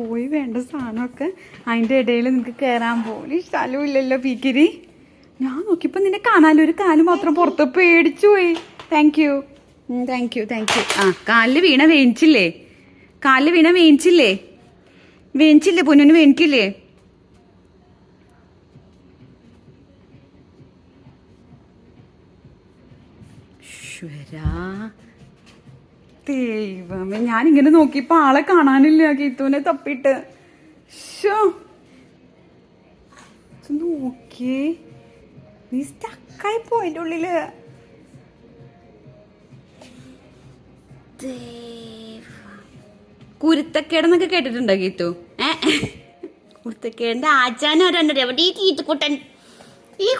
പോയി വേണ്ട സാധനമൊക്കെ അതിൻ്റെ ഇടയിൽ നിനക്ക് കയറാൻ പോലും സ്ഥലമില്ലല്ലോ പീക്കിരി. ഞാൻ നോക്കിയപ്പോൾ നിന്നെ കാണാനോ ഒരു കാല് മാത്രം പുറത്ത് പേടിച്ചു പോയി. Thank you. ആ കാലിൽ വീണ വേണിച്ചില്ലേ? വേണിച്ചില്ലേ പൊന്നിന് വേണിക്കില്ലേ? ദൈവമേ, ഞാനിങ്ങനെ നോക്കിയപ്പോ ആളെ കാണാനില്ല. ഗീത്തുവിനെ തപ്പിട്ട് നോക്കിയേ, നീ സ്റ്റക്കായി പോയിന്റെ ഉള്ളില്. കുരുത്തക്കേടെന്നൊക്കെ കേട്ടിട്ടുണ്ടോ ഗീത്തു? കുരുത്തക്കേടിന്റെ ആചാരം എവിടെ ഈ ഗീത്തുക്കുട്ടൻ? ഈ